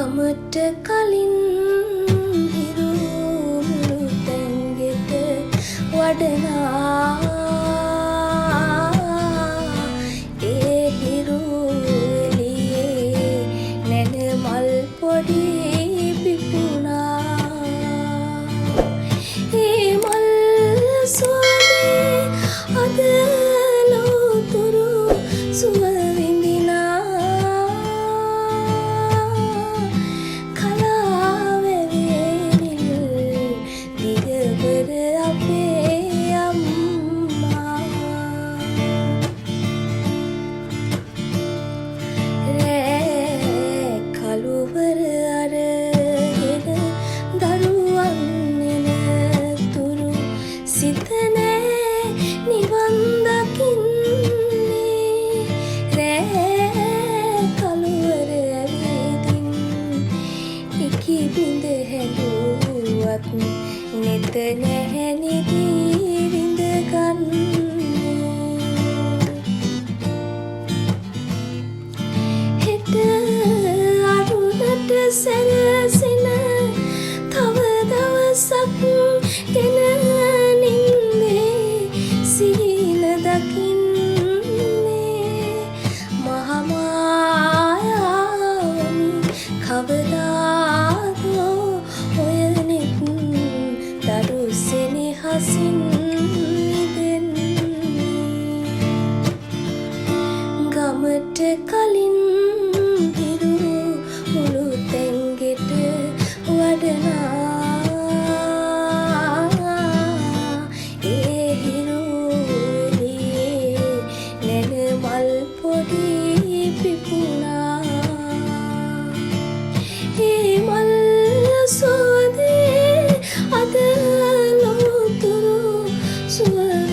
ගමට කලින් හිරු මුළු තැන්ගෙට වඩනා ඒ හිරු එළියේ නැන මල් පොඩි පිපුණා ඒ මල් සුවඳේ අද ලෝතුරු සුව නෙත නැහැනිදී විඳ ගන්නේ හෙට අරුණට සැරසෙන තව දවසක් ගෙන නින්දේ සීන දකින්නේ මහමායාවනි කවදාදෝ හසින් ගමට කලින් හිරු මුළු තැන්ගෙට වඩනා ඒ හිරු එළියේ නැන මල් පොඩි පිපුණා ඒ මල් සුවඳේ අද සුව